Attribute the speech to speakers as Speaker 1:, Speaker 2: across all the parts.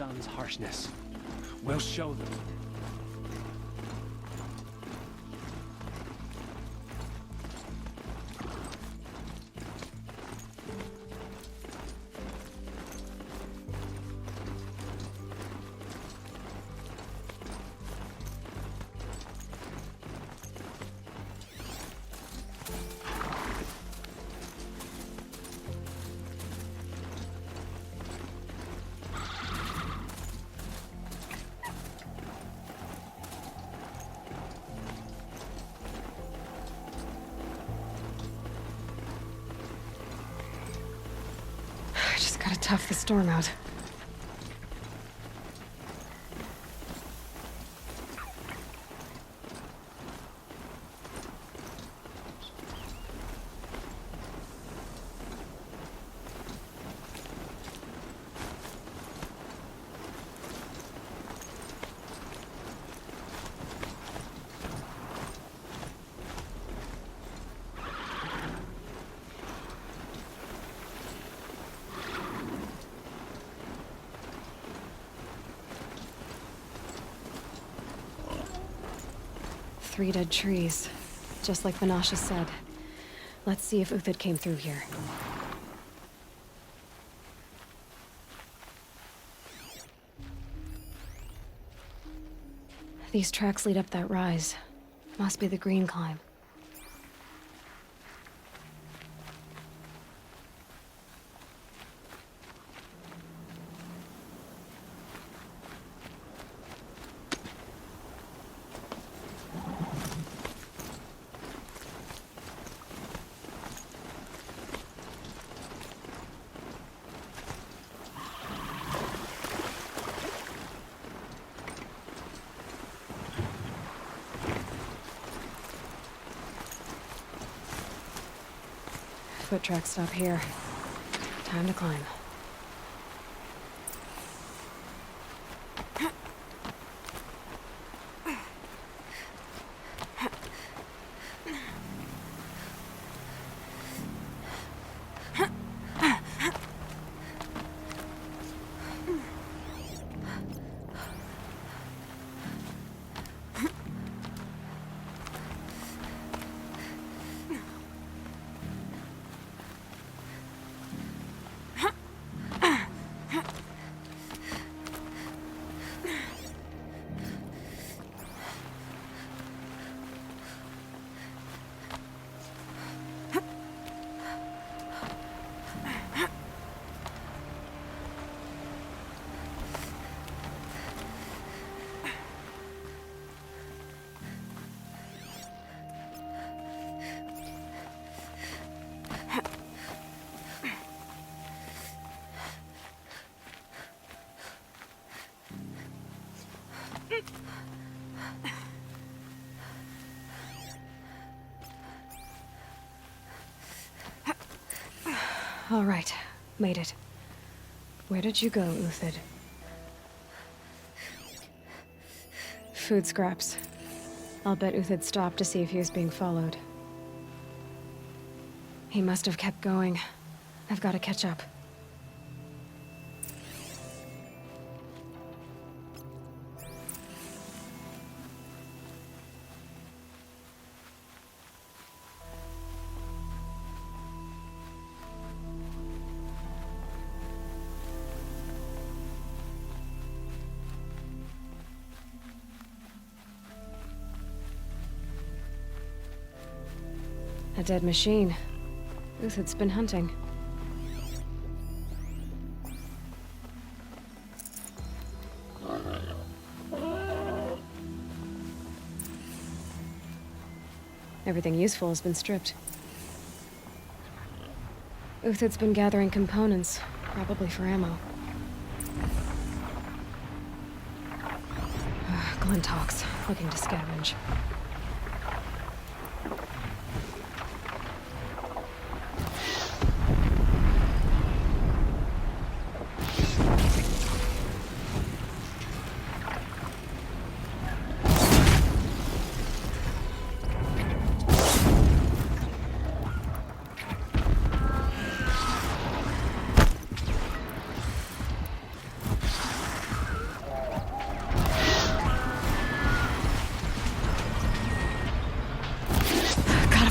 Speaker 1: sun's harshness. We'll show them.
Speaker 2: Gotta tough the storm out. Three dead trees, just like Vanasha said. Let's see if Uthid came through here. These tracks lead up that rise. Must be the green climb. Foot tracks stop here. Time to climb. All right, made it. Where did you go, Uthid? Food scraps. I'll bet Uthid stopped to see if he was being followed. He must have kept going. I've got to catch up. A dead machine. Uthid's been hunting. Everything useful has been stripped. Uthid's been gathering components, probably for ammo. Glintox, looking to scavenge.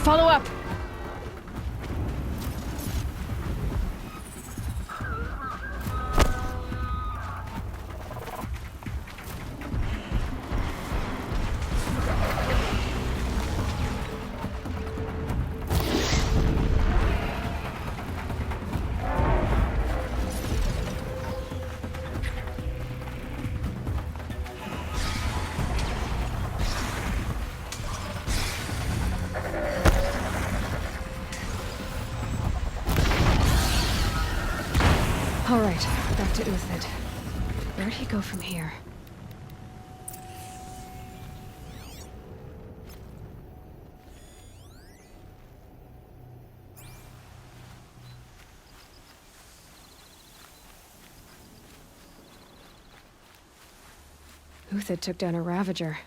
Speaker 2: Follow up! All right, back to Uthid. Where'd he go from here? Uthid took down a Ravager.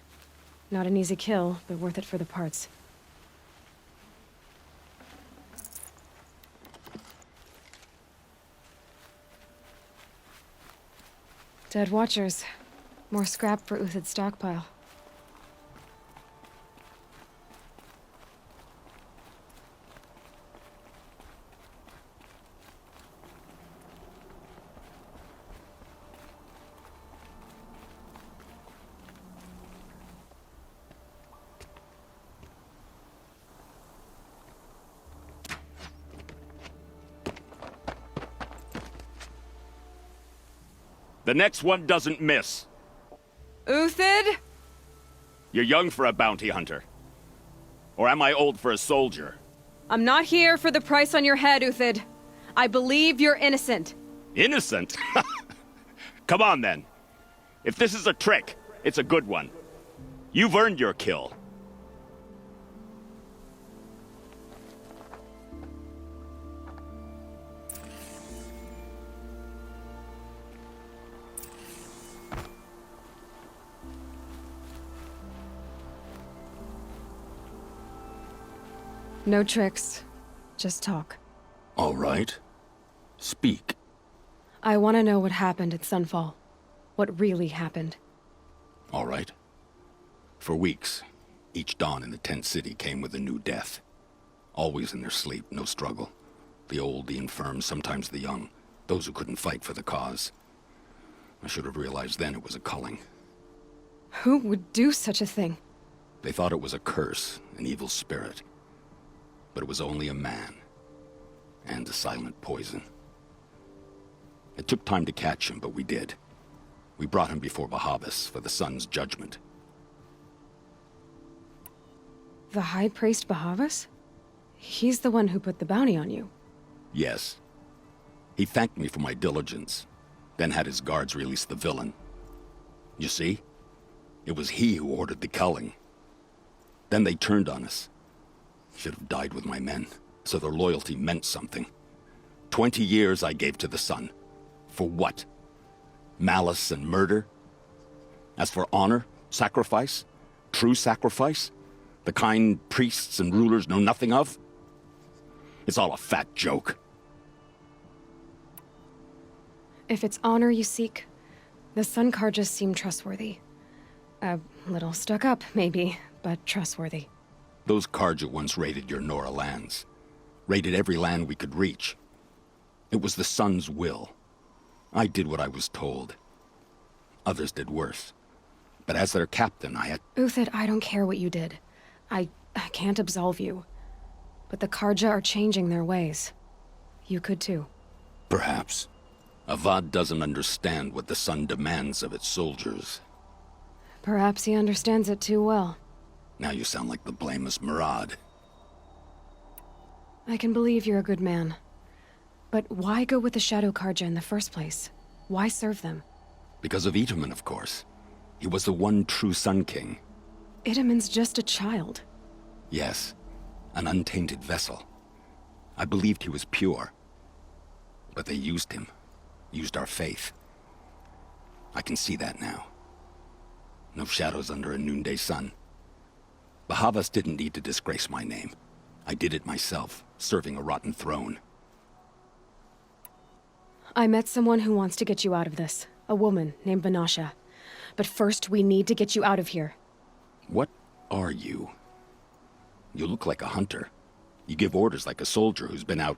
Speaker 2: Not an easy kill, but worth it for the parts. Dead Watchers. More scrap for Uthid's stockpile.
Speaker 3: The next one doesn't miss.
Speaker 2: Uthid?
Speaker 3: You're young for a bounty hunter. Or am I old for a soldier?
Speaker 2: I'm not here for the price on your head, Uthid. I believe you're innocent.
Speaker 3: Innocent? Come on, then. If this is a trick, it's a good one. You've earned your kill.
Speaker 2: No tricks. Just talk.
Speaker 4: All right. Speak.
Speaker 2: I want to know what happened at Sunfall. What really happened.
Speaker 4: All right. For weeks, each dawn in the tent city came with a new death. Always in their sleep, no struggle. The old, the infirm, sometimes the young. Those who couldn't fight for the cause. I should have realized then it was a culling.
Speaker 2: Who would do such a thing?
Speaker 4: They thought it was a curse, an evil spirit. But it was only a man. And a silent poison. It took time to catch him, but we did. We brought him before Bahavas for the sun's judgment.
Speaker 2: The High Priest Bahavas? He's the one who put the bounty on you.
Speaker 4: Yes. He thanked me for my diligence, then had his guards release the villain. You see? It was he who ordered the culling. Then they turned on us. Should have died with my men, so their loyalty meant something. 20 years I gave to the sun. For what? Malice and murder? As for honor, sacrifice, true sacrifice, the kind priests and rulers know nothing of? It's all a fat joke.
Speaker 2: If it's honor you seek, the Sun Karjas seem trustworthy. A little stuck up, maybe, but trustworthy.
Speaker 4: Those Karja once raided your Nora lands. Raided every land we could reach. It was the Sun's will. I did what I was told. Others did worse. But as their captain, I had...
Speaker 2: Uthid, I don't care what you did. I can't absolve you. But the Karja are changing their ways. You could too.
Speaker 4: Perhaps. Avad doesn't understand what the Sun demands of its soldiers.
Speaker 2: Perhaps he understands it too well.
Speaker 4: Now you sound like the blameless Murad.
Speaker 2: I can believe you're a good man. But why go with the Shadow Karja in the first place? Why serve them?
Speaker 4: Because of Itaman, of course. He was the one true Sun King.
Speaker 2: Itaman's just a child.
Speaker 4: Yes, an untainted vessel. I believed he was pure. But they used him. Used our faith. I can see that now. No shadows under a noonday sun. Bahavas didn't need to disgrace my name. I did it myself, serving a rotten throne.
Speaker 2: I met someone who wants to get you out of this. A woman named Vanasha. But first, we need to get you out of here.
Speaker 4: What are you? You look like a hunter. You give orders like a soldier who's been out.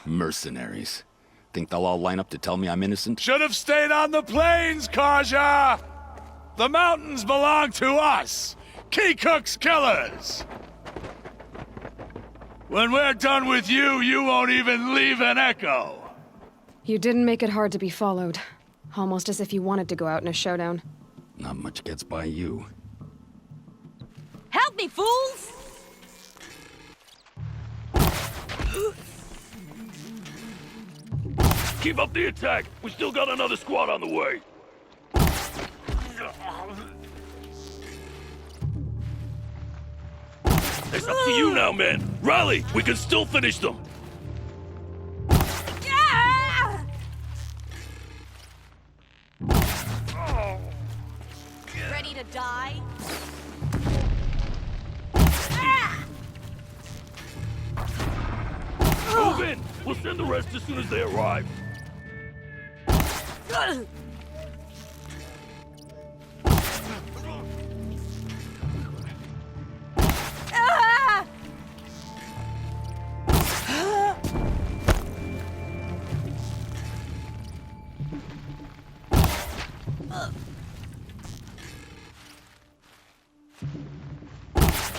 Speaker 4: Mercenaries. Think they'll all line up to tell me I'm innocent?
Speaker 1: Should have stayed on the plains, Kaja! The mountains belong to us! Keecook's killers! When we're done with you, you won't even leave an echo!
Speaker 2: You didn't make it hard to be followed. Almost as if you wanted to go out in a showdown.
Speaker 4: Not much gets by you.
Speaker 5: Help me, fools!
Speaker 6: Keep up the attack. We still got another squad on the way. It's up to you now, man. Rally! We can still finish them.
Speaker 5: Ready to die?
Speaker 6: Move in. We'll send the rest as soon as they arrive.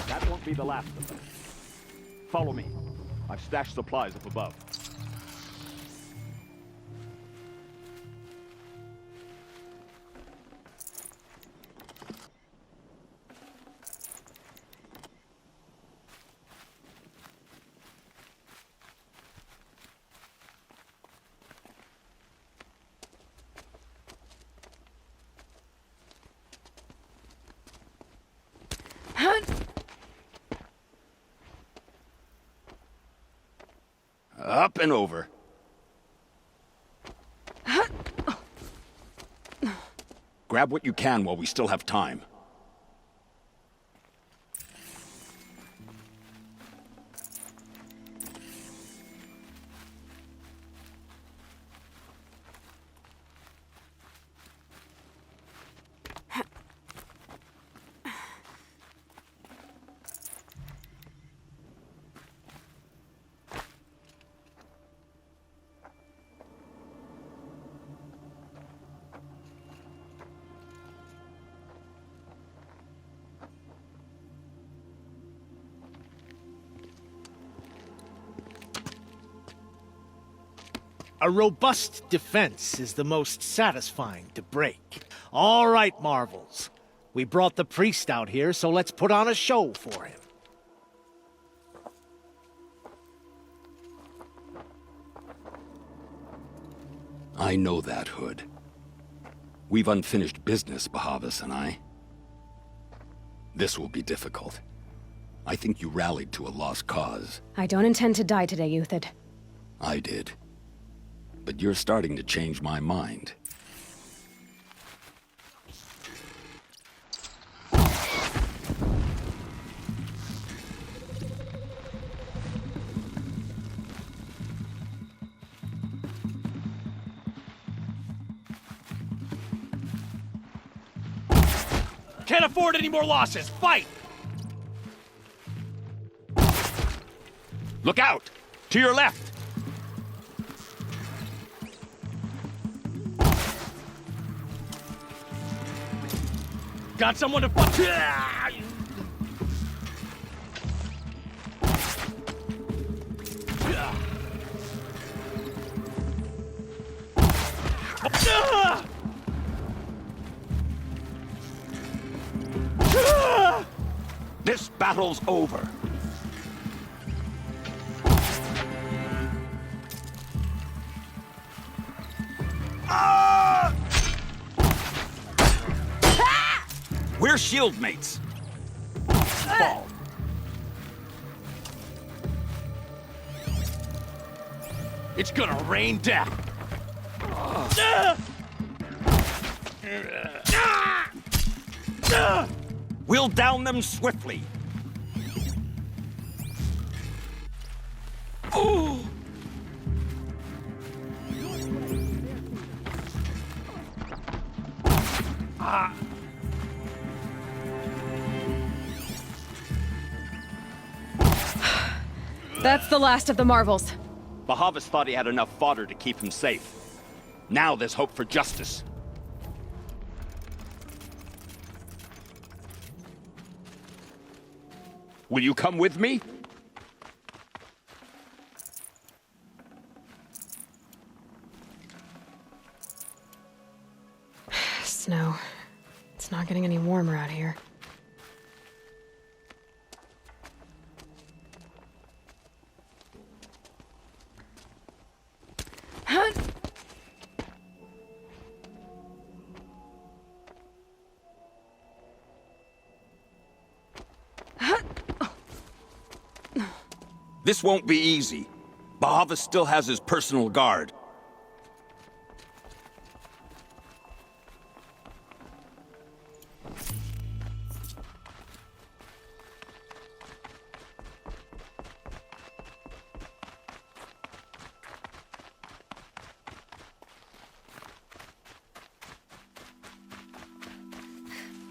Speaker 3: That won't be the last of them. Follow me. I've stashed supplies up above.
Speaker 4: Up and over. Grab what you can while we still have time.
Speaker 7: A robust defense is the most satisfying to break. All right, Marvels. We brought the priest out here, so let's put on a show for him.
Speaker 4: I know that, Hood. We've unfinished business, Bahavas and I. This will be difficult. I think you rallied to a lost cause.
Speaker 2: I don't intend to die today, Uthid.
Speaker 4: I did. But you're starting to change my mind.
Speaker 1: Can't afford any more losses! Fight!
Speaker 3: Look out! To your left!
Speaker 1: Got someone to fight!
Speaker 3: This battle's over. We're shield mates. Fall.
Speaker 1: It's gonna rain death!
Speaker 3: We'll down them swiftly. Ooh.
Speaker 2: That's the last of the Marvels.
Speaker 3: Bahavas thought he had enough fodder to keep him safe. Now there's hope for justice. Will you come with me?
Speaker 2: Snow. It's not getting any warmer out here.
Speaker 4: This won't be easy. Bahavas still has his personal guard.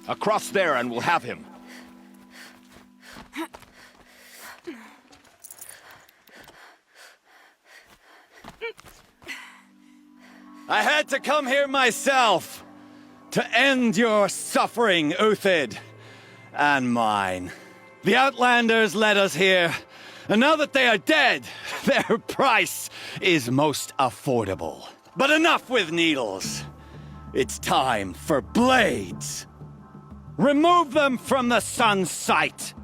Speaker 3: Across there and we'll have him.
Speaker 5: I had to come here myself to end your suffering, Uthid, and mine. The Outlanders led us here, and now that they are dead, their price is most affordable. But enough with needles. It's time for blades. Remove them from the sun's sight.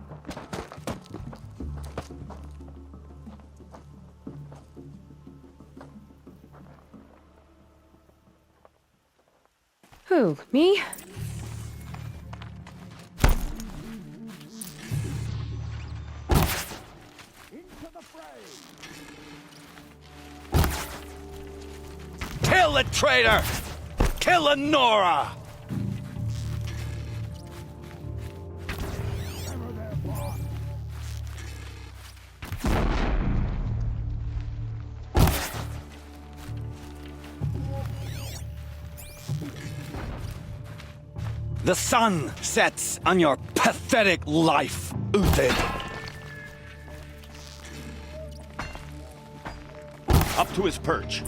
Speaker 2: Who, me?
Speaker 5: Kill the traitor! Kill Nora! The sun sets on your pathetic life, Uthid.
Speaker 3: Up to his perch.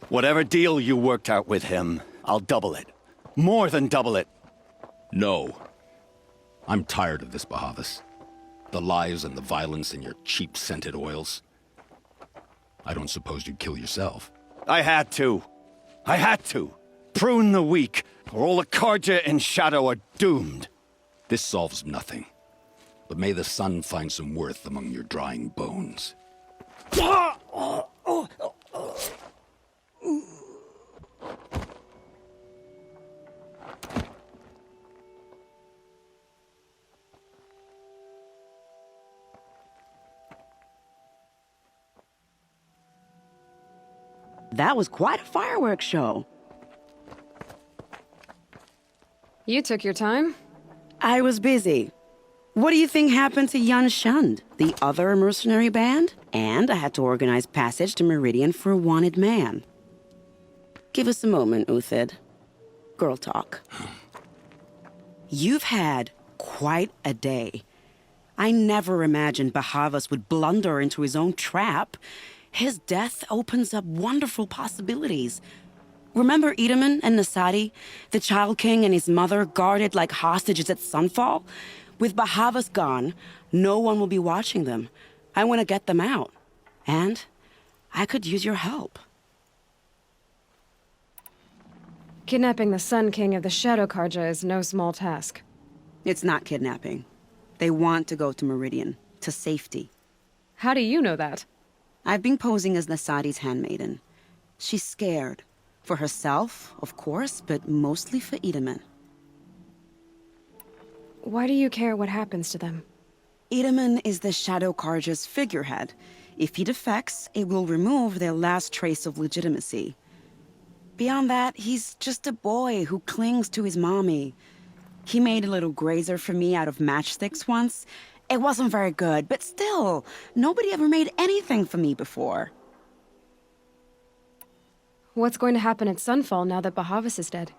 Speaker 5: Whatever deal you worked out with him, I'll double it. More than double it.
Speaker 4: No. I'm tired of this, Bahavas. The lies and the violence and your cheap scented oils. I don't suppose you'd kill yourself.
Speaker 5: I had to. I had to. Prune the weak, or all the Karja in Shadow are doomed.
Speaker 4: This solves nothing. But may the sun find some worth among your drying bones.
Speaker 8: That was quite a fireworks show.
Speaker 2: You took your time.
Speaker 8: I was busy. What do you think happened to Yan Shund, the other mercenary band? And I had to organize passage to Meridian for a wanted man. Give us a moment, Uthid. Girl talk. You've had quite a day. I never imagined Bahavas would blunder into his own trap. His death opens up wonderful possibilities. Remember Edaman and Nasadi, the Child King and his mother guarded like hostages at sunfall? With Bahavas gone, no one will be watching them. I want to get them out. And I could use your help.
Speaker 2: Kidnapping the Sun King of the Shadow Karja is no small task.
Speaker 8: It's not kidnapping. They want to go to Meridian, to safety.
Speaker 2: How do you know that?
Speaker 8: I've been posing as Nasadi's handmaiden. She's scared. For herself, of course, but mostly for Edaman.
Speaker 2: Why do you care what happens to them?
Speaker 8: Edaman is the Shadow Karja's figurehead. If he defects, it will remove their last trace of legitimacy. Beyond that, he's just a boy who clings to his mommy. He made a little grazer for me out of matchsticks once. It wasn't very good, but still, nobody ever made anything for me before.
Speaker 2: What's going to happen at Sunfall now that Bahavas is dead?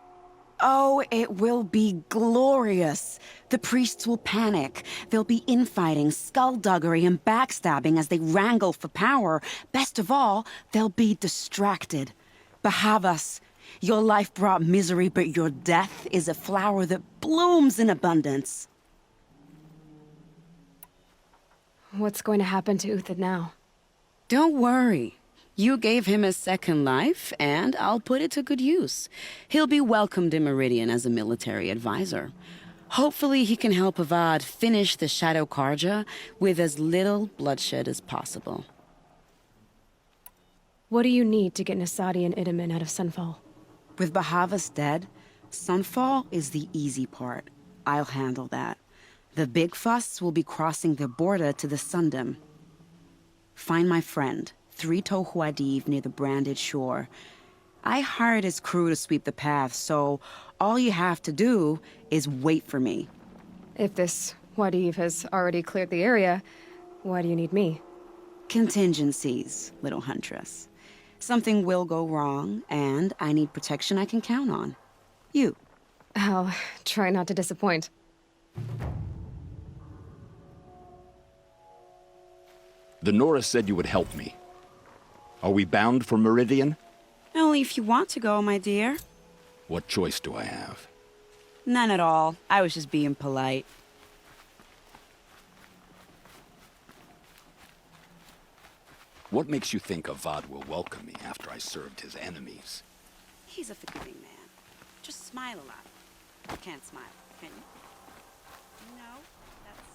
Speaker 8: Oh, it will be glorious. The priests will panic. There'll be infighting, skullduggery, and backstabbing as they wrangle for power. Best of all, they'll be distracted. Bahavas, your life brought misery, but your death is a flower that blooms in abundance.
Speaker 2: What's going to happen to Uthid now?
Speaker 8: Don't worry. You gave him a second life, and I'll put it to good use. He'll be welcomed in Meridian as a military advisor. Hopefully he can help Avad finish the Shadow Karja with as little bloodshed as possible.
Speaker 2: What do you need to get Nasadi and Idaman out of Sunfall?
Speaker 8: With Bahavas dead, Sunfall is the easy part. I'll handle that. The big fuss will be crossing the border to the Sundom. Find my friend, 3 Tohuadiv near the branded shore. I hired his crew to sweep the path, so all you have to do is wait for me.
Speaker 2: If this Wadiv has already cleared the area, why do you need me?
Speaker 8: Contingencies, little huntress. Something will go wrong, and I need protection I can count on. You.
Speaker 2: I'll try not to disappoint.
Speaker 4: The Nora said you would help me. Are we bound for Meridian?
Speaker 8: Only if you want to go, my dear.
Speaker 4: What choice do I have?
Speaker 8: None at all. I was just being polite.
Speaker 4: What makes you think Avad will welcome me after I served his enemies?
Speaker 8: He's a forgiving man. Just smile a lot. You can't smile, can you? No, that's...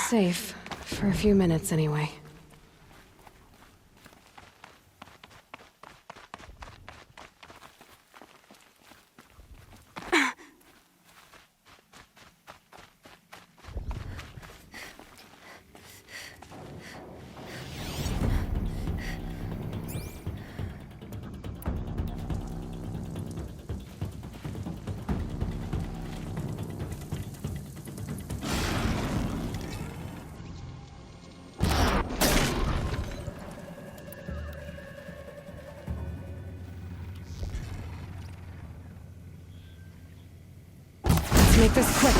Speaker 2: Safe. For a few minutes, anyway. make this quick.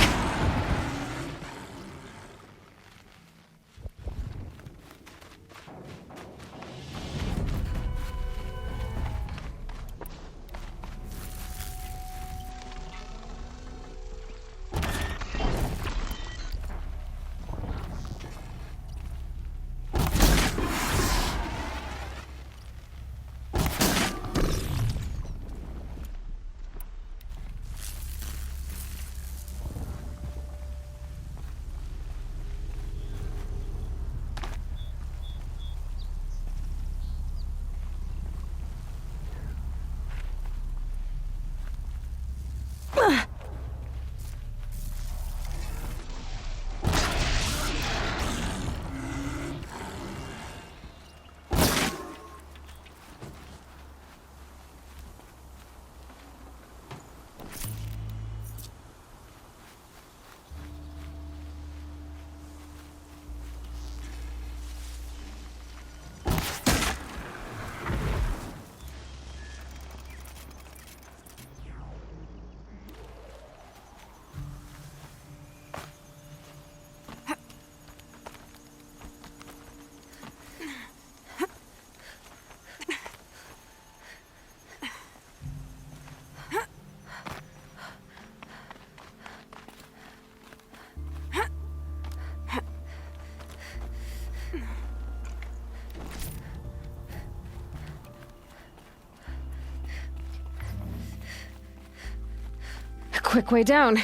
Speaker 2: Quick way down.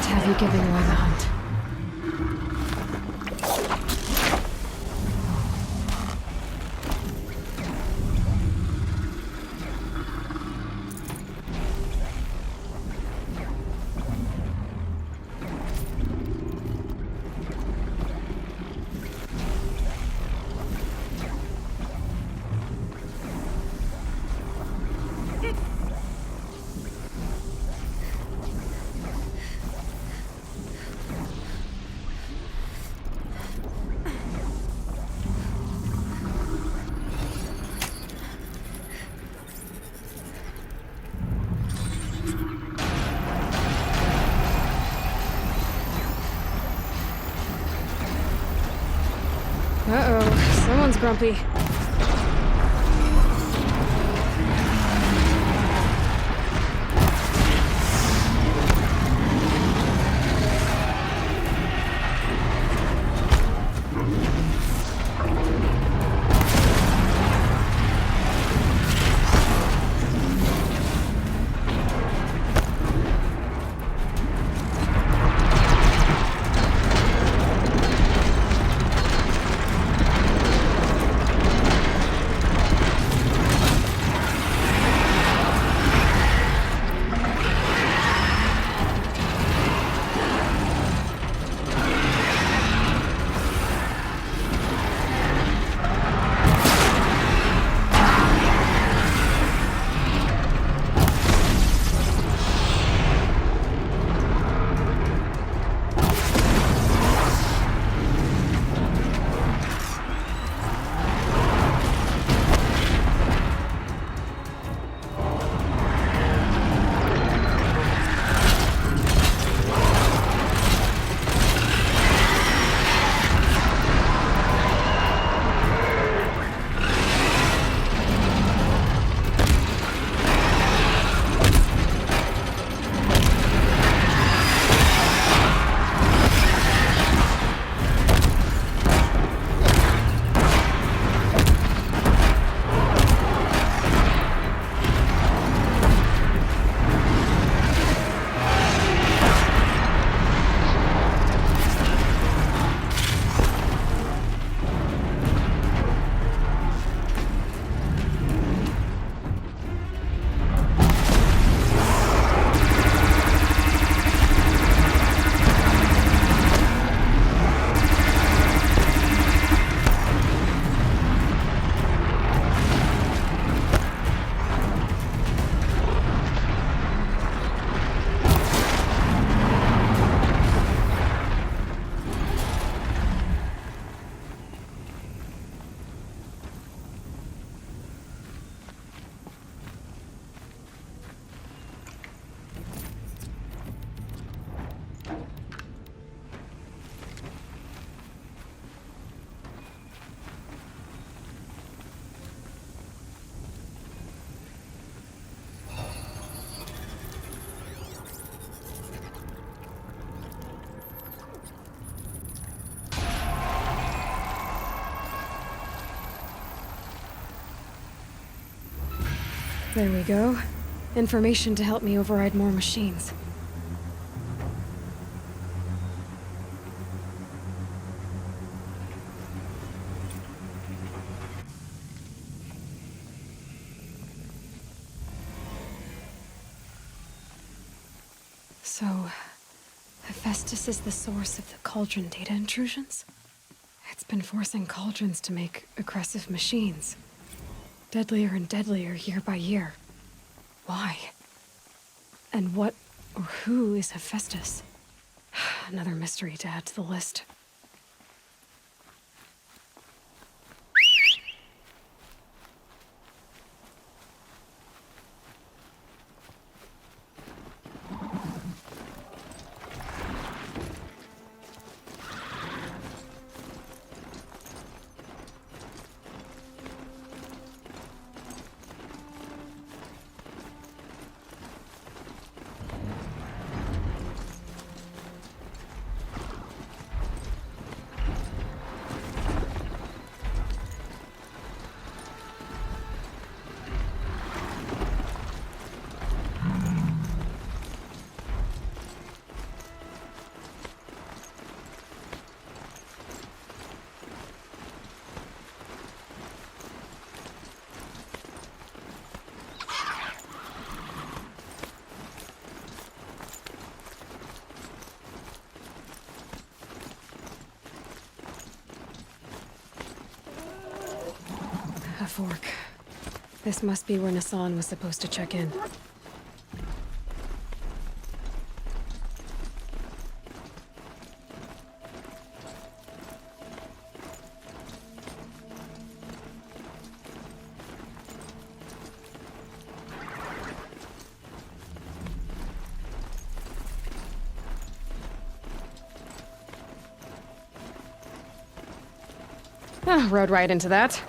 Speaker 2: Have you given away the hunt? Uh-oh, someone's grumpy. There we go. Information to help me override more machines. So, Hephaestus is the source of the cauldron data intrusions? It's been forcing cauldrons to make aggressive machines. Deadlier and deadlier year by year. Why? And what or who is Hephaestus? Another mystery to add to the list. A fork. This must be where Nassan was supposed to check in. Rode right into that.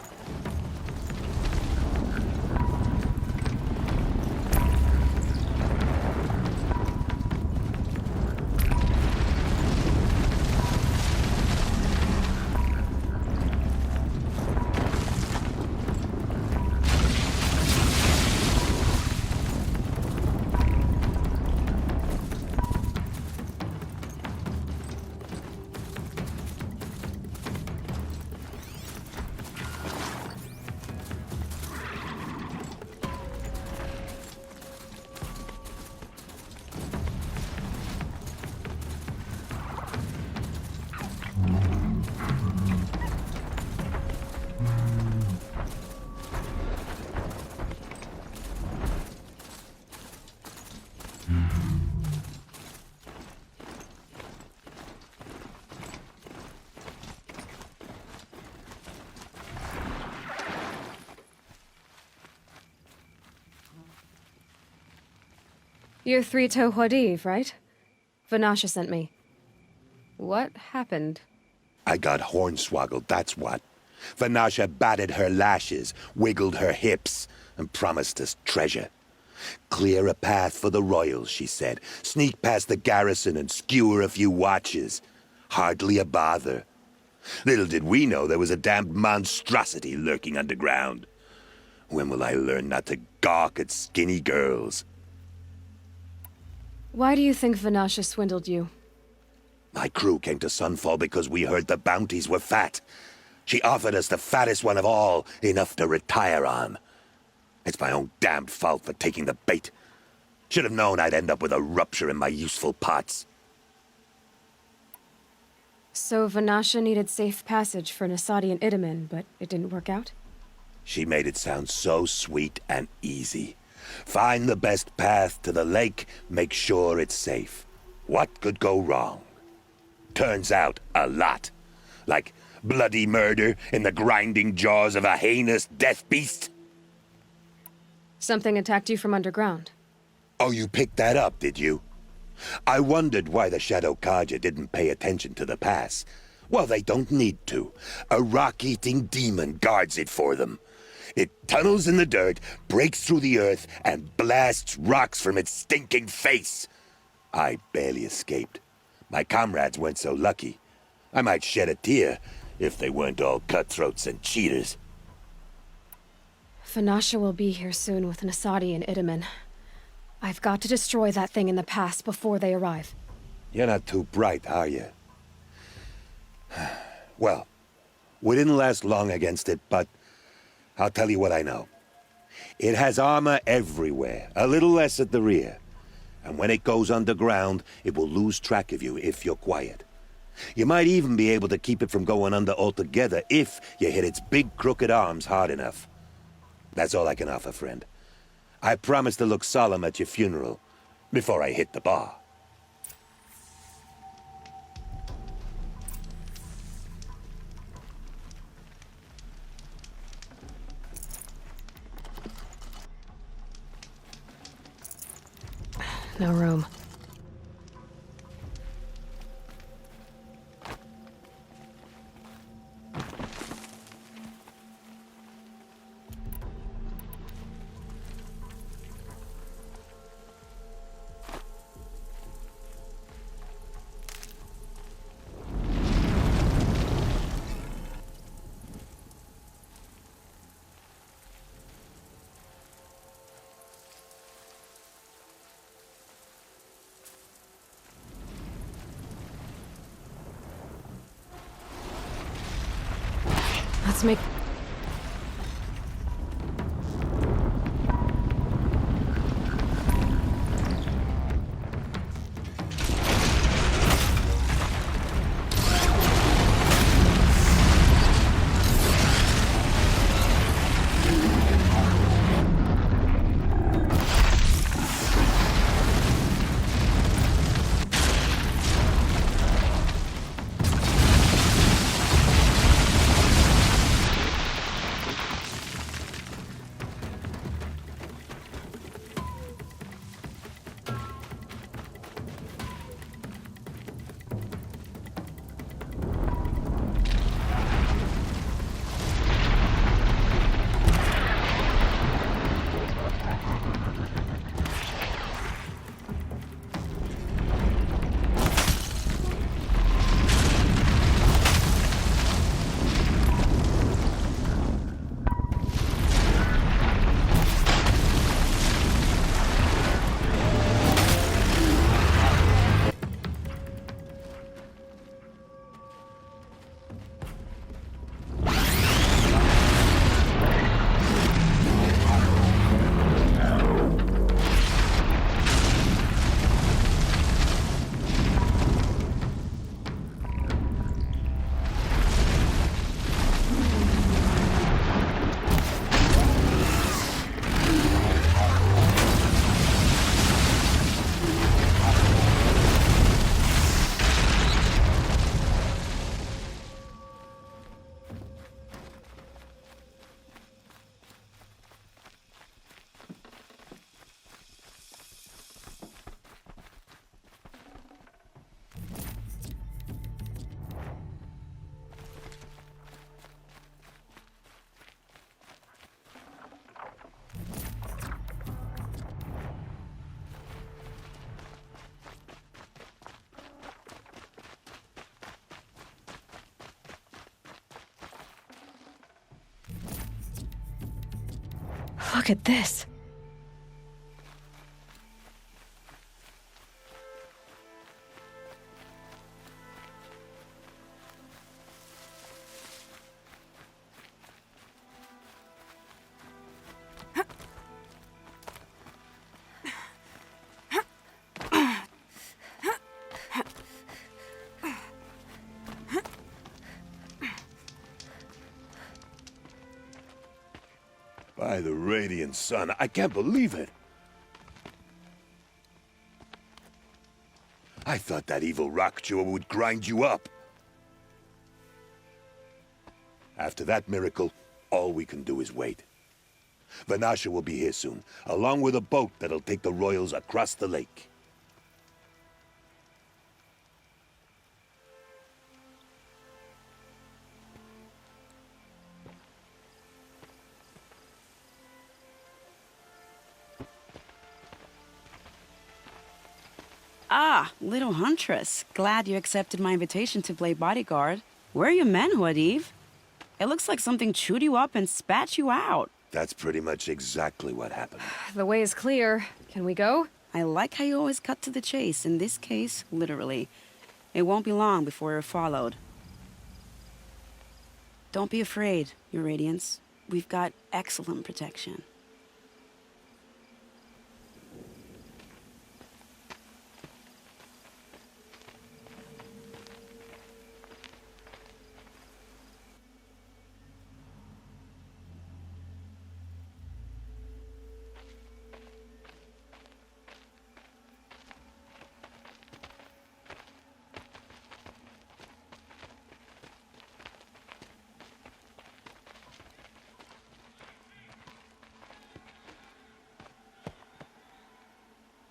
Speaker 2: You're three-toe HUD, right? Vanasha sent me. What happened?
Speaker 9: I got hornswoggled, that's what. Vanasha batted her lashes, wiggled her hips, and promised us treasure. Clear a path for the royals, she said. Sneak past the garrison and skewer a few watches. Hardly a bother. Little did we know there was a damned monstrosity lurking underground. When will I learn not to gawk at skinny girls?
Speaker 2: Why do you think Vanasha swindled you?
Speaker 9: My crew came to Sunfall because we heard the bounties were fat. She offered us the fattest one of all, enough to retire on. It's my own damned fault for taking the bait. Should have known I'd end up with a rupture in my useful parts.
Speaker 2: So Vanasha needed safe passage for Nasadi and Idaman, but it didn't work out?
Speaker 9: She made it sound so sweet and easy. Find the best path to the lake, make sure it's safe. What could go wrong? Turns out, a lot. Like bloody murder in the grinding jaws of a heinous death beast.
Speaker 2: Something attacked you from underground.
Speaker 9: Oh, you picked that up, did you? I wondered why the Shadow Kaja didn't pay attention to the pass. Well, they don't need to. A rock-eating demon guards it for them. It tunnels in the dirt, breaks through the earth, and blasts rocks from its stinking face. I barely escaped. My comrades weren't so lucky. I might shed a tear if they weren't all cutthroats and cheaters.
Speaker 2: Vanasha will be here soon with Nasadi and Itamen. I've got to destroy that thing in the past before they arrive.
Speaker 9: You're not too bright, are you? Well, we didn't last long against it, but I'll tell you what I know. It has armor everywhere, a little less at the rear. And when it goes underground, it will lose track of you if you're quiet. You might even be able to keep it from going under altogether if you hit its big crooked arms hard enough. That's all I can offer, friend. I promise to look solemn at your funeral before I hit the bar.
Speaker 2: No room. Let's make... Look at this.
Speaker 9: By the radiant sun, I can't believe it. I thought that evil rock chewer would grind you up. After that miracle, all we can do is wait. Vanasha will be here soon, along with a boat that'll take the royals across the lake.
Speaker 8: Ah, little huntress. Glad you accepted my invitation to play bodyguard. Where are your men, Uthid? It looks like something chewed you up and spat you out.
Speaker 9: That's pretty much exactly what happened.
Speaker 2: The way is clear. Can we go?
Speaker 8: I like how you always cut to the chase. In this case, literally. It won't be long before we're followed. Don't be afraid, Your Radiance. We've got excellent protection.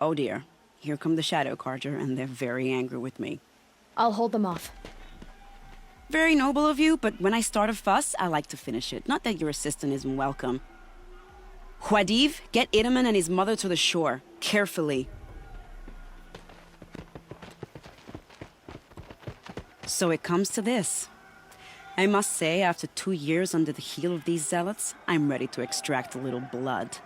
Speaker 8: Oh dear. Here come the Shadow Carja, and they're very angry with me.
Speaker 2: I'll hold them off.
Speaker 8: Very noble of you, but when I start a fuss, I like to finish it. Not that your assistant isn't welcome. Huadiv, get Idaman and his mother to the shore. Carefully. So it comes to this. I must say, after 2 years under the heel of these zealots, I'm ready to extract a little blood.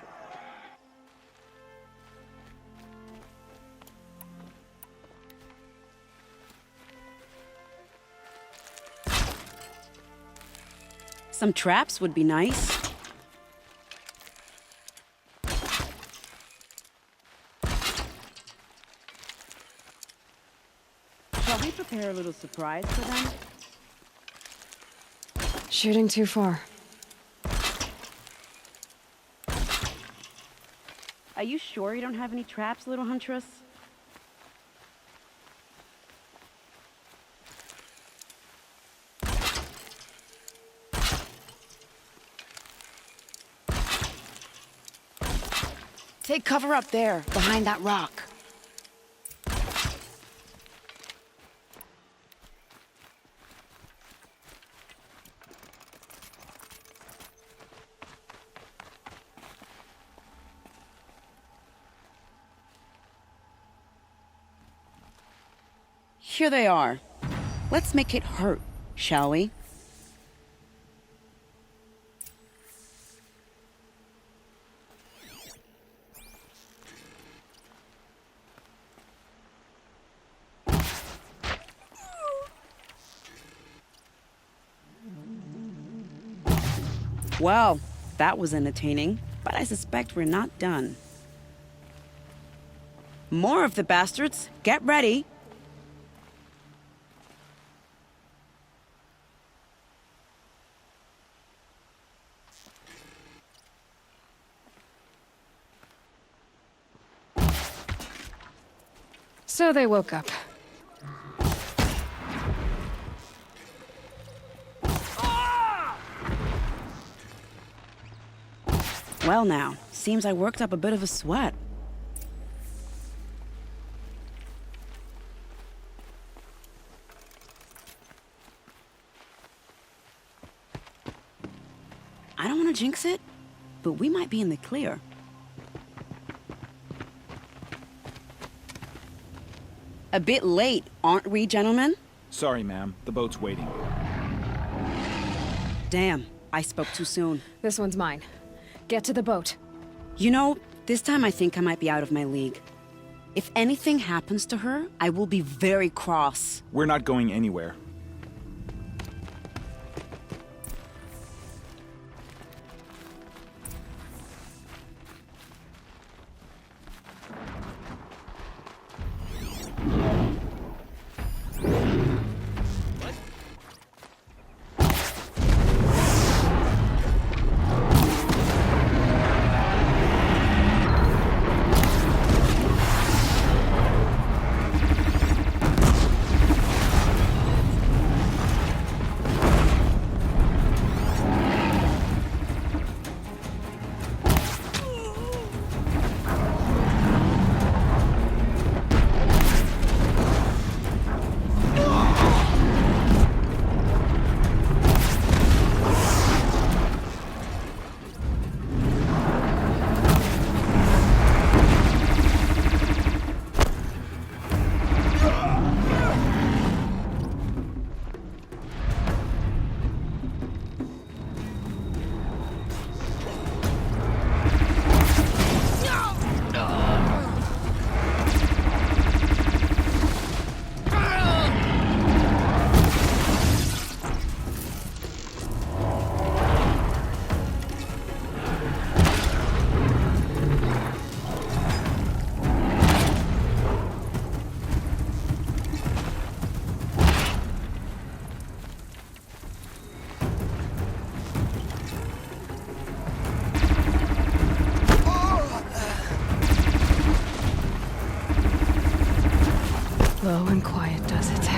Speaker 8: Some traps would be nice. Shall we prepare a little surprise for them?
Speaker 2: Shooting too far.
Speaker 8: Are you sure you don't have any traps, little huntress?
Speaker 10: Take cover up there, behind that rock.
Speaker 8: Here they are. Let's make it hurt, shall we? Well, that was entertaining, but I suspect we're not done. More of the bastards! Get ready!
Speaker 2: So they woke up.
Speaker 8: Well now, seems I worked up a bit of a sweat. I don't want to jinx it, but we might be in the clear. A bit late, aren't we, gentlemen?
Speaker 11: Sorry, ma'am. The boat's waiting.
Speaker 8: Damn, I spoke too soon.
Speaker 2: This one's mine. Get to the boat.
Speaker 8: You know, this time I think I might be out of my league. If anything happens to her, I will be very cross.
Speaker 11: We're not going anywhere.
Speaker 2: when quiet does it.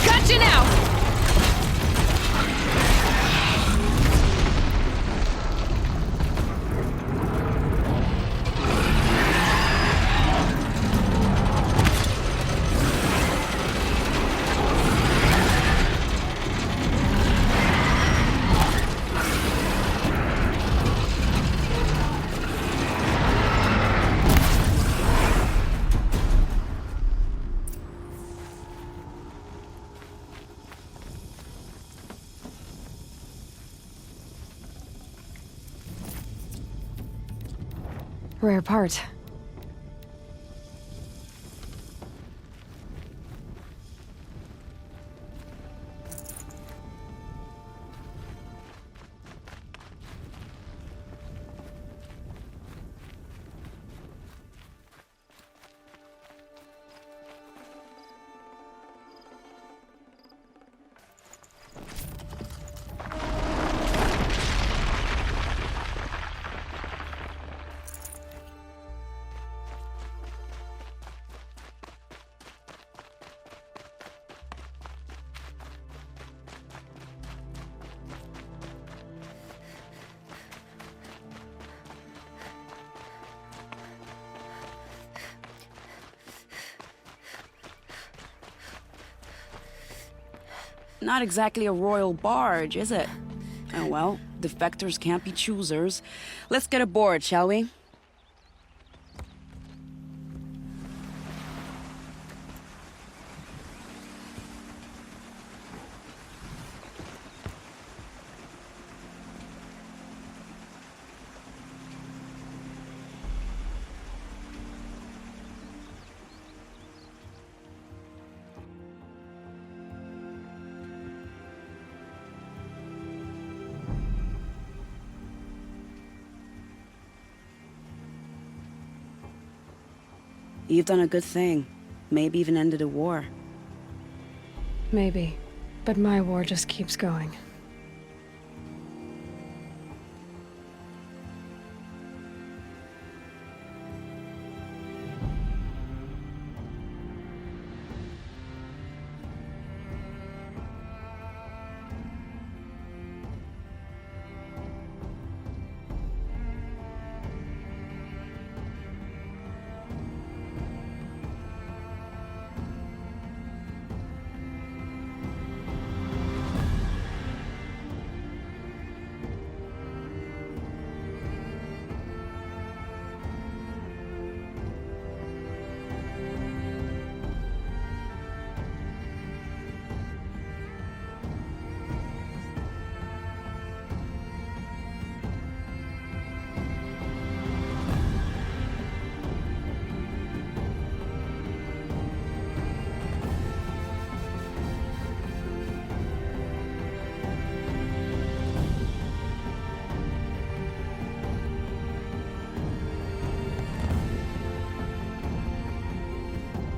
Speaker 10: Gotcha now!
Speaker 2: Rare part.
Speaker 8: Not exactly a royal barge, is it? Oh well, defectors can't be choosers. Let's get aboard, shall we? You've done a good thing. Maybe even ended a war.
Speaker 2: Maybe. But my war just keeps going.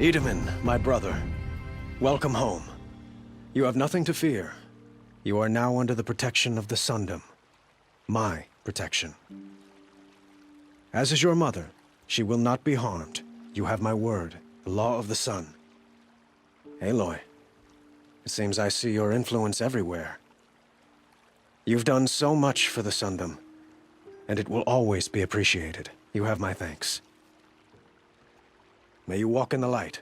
Speaker 12: Edaman, my brother, welcome home. You have nothing to fear. You are now under the protection of the Sundom. My protection. As is your mother, she will not be harmed. You have my word, the law of the sun. Aloy, it seems I see your influence everywhere. You've done so much for the Sundom, and it will always be appreciated. You have my thanks. May you walk in the light.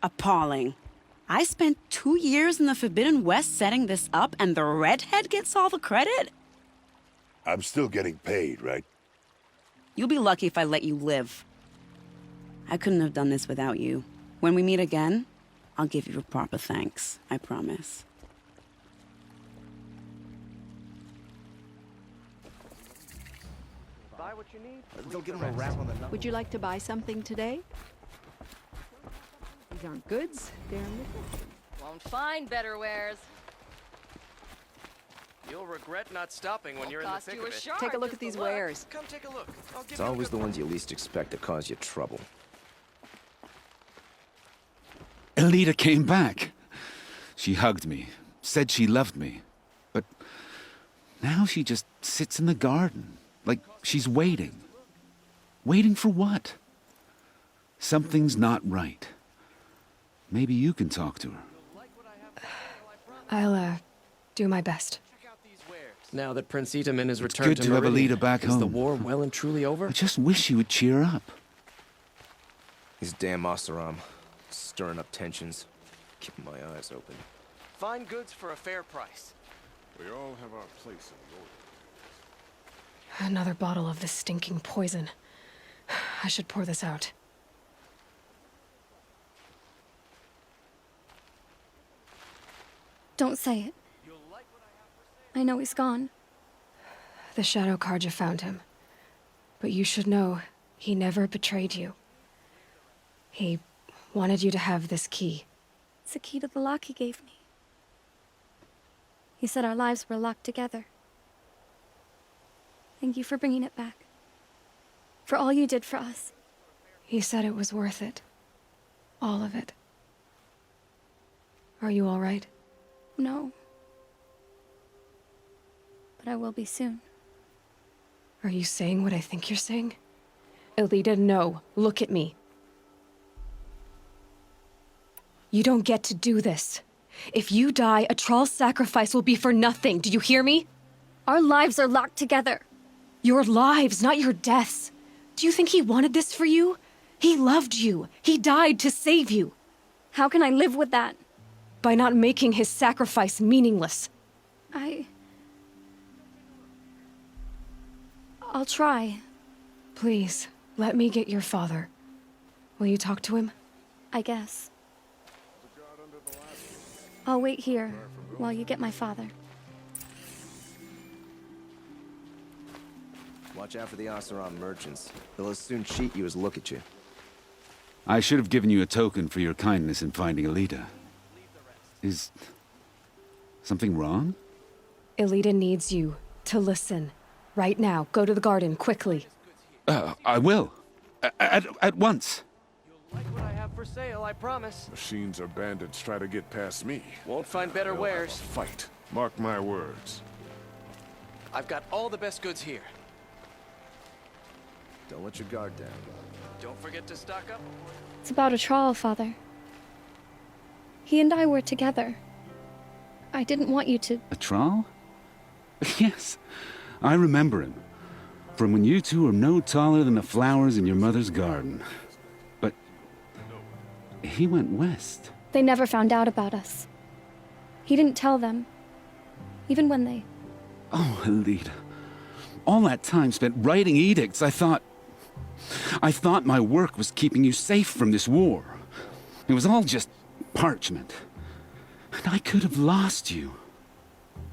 Speaker 8: Appalling. I spent 2 years in the Forbidden West setting this up, and the redhead gets all the credit?
Speaker 9: I'm still getting paid, right?
Speaker 8: You'll be lucky if I let you live. I couldn't have done this without you. When we meet again, I'll give you a proper thanks. I promise.
Speaker 13: Buy what you need. They'll get him a rap on the number.
Speaker 10: Would you like to buy something today? These aren't goods, they're necessities.
Speaker 14: Won't find better wares.
Speaker 13: You'll regret not stopping when you're in the thick of it.
Speaker 10: Take a look at these wares.
Speaker 13: Come take a look. I'll give
Speaker 15: It's
Speaker 13: you a
Speaker 15: always
Speaker 13: good
Speaker 15: the ones you least expect to cause you trouble.
Speaker 16: Elita came back. She hugged me, said she loved me. But now she just sits in the garden, like she's waiting. Waiting for what? Something's not right. Maybe you can talk to her.
Speaker 2: I'll, do my best.
Speaker 15: Now that Prince Itaman has
Speaker 16: It's
Speaker 15: returned
Speaker 16: good to have
Speaker 15: Meridian,
Speaker 16: Elita back
Speaker 15: is the
Speaker 16: home.
Speaker 15: war well and truly over?
Speaker 16: I just wish she would cheer up.
Speaker 15: These damn Oseram, stirring up tensions, keeping my eyes open.
Speaker 13: Fine goods for a fair price.
Speaker 1: We all have our place in the order.
Speaker 2: Another bottle of this stinking poison. I should pour this out.
Speaker 17: Don't say it. I know he's gone.
Speaker 2: The Shadow Karja found him. But you should know, he never betrayed you. He wanted you to have this key.
Speaker 17: It's a key to the lock he gave me. He said our lives were locked together. Thank you for bringing it back. For all you did for us.
Speaker 2: He said it was worth it. All of it. Are you all right?
Speaker 17: No. But I will be soon.
Speaker 2: Are you saying what I think you're saying? Elita, no. Look at me. You don't get to do this. If you die, a Troll's sacrifice will be for nothing. Do you hear me?
Speaker 17: Our lives are locked together.
Speaker 2: Your lives, not your deaths. Do you think he wanted this for you? He loved you. He died to save you.
Speaker 17: How can I live with that?
Speaker 2: By not making his sacrifice meaningless.
Speaker 17: I'll try.
Speaker 2: Please, let me get your father. Will you talk to him?
Speaker 17: I guess. I'll wait here while you get my father.
Speaker 15: Watch out for the Oseram merchants. They'll as soon cheat you as look at you.
Speaker 16: I should have given you a token for your kindness in finding Elita. Is something wrong?
Speaker 2: Elita needs you to listen. Right now. Go to the garden, quickly.
Speaker 16: I will. At once.
Speaker 13: You'll like what I have for sale, I promise.
Speaker 1: Machines or bandits try to get past me.
Speaker 13: Won't find better
Speaker 1: They'll have a
Speaker 13: wares.
Speaker 1: fight. Mark my words.
Speaker 13: I've got all the best goods here.
Speaker 15: Don't let your guard down.
Speaker 13: Don't forget to stock up.
Speaker 17: It's about a Troll, Father. He and I were together. I didn't want you to...
Speaker 16: A Troll? Yes, I remember him. From when you two were no taller than the flowers in your mother's garden. But he went west.
Speaker 17: They never found out about us. He didn't tell them. Even when they...
Speaker 16: Oh, Elita. All that time spent writing edicts, I thought my work was keeping you safe from this war. It was all just parchment. And I could have lost you.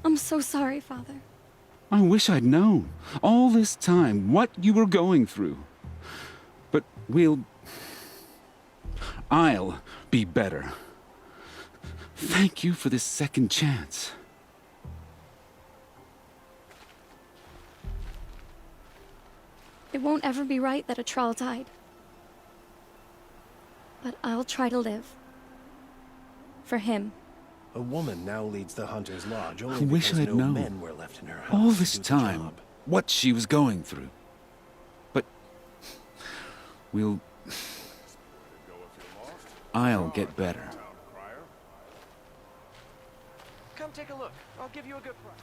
Speaker 17: I'm so sorry, Father.
Speaker 16: I wish I'd known, all this time, what you were going through. But I'll be better. Thank you for this second chance.
Speaker 17: It won't ever be right that a Troll died. But I'll try to live. For him.
Speaker 12: A woman now leads the Hunter's Lodge,
Speaker 16: I
Speaker 12: only
Speaker 16: wish
Speaker 12: because
Speaker 16: I'd
Speaker 12: no
Speaker 16: known,
Speaker 12: men were left in her house
Speaker 16: all
Speaker 12: to
Speaker 16: this
Speaker 12: do the
Speaker 16: time,
Speaker 12: job.
Speaker 16: what she was going through. But I'll get better.
Speaker 13: Come take a look. I'll give you a good price.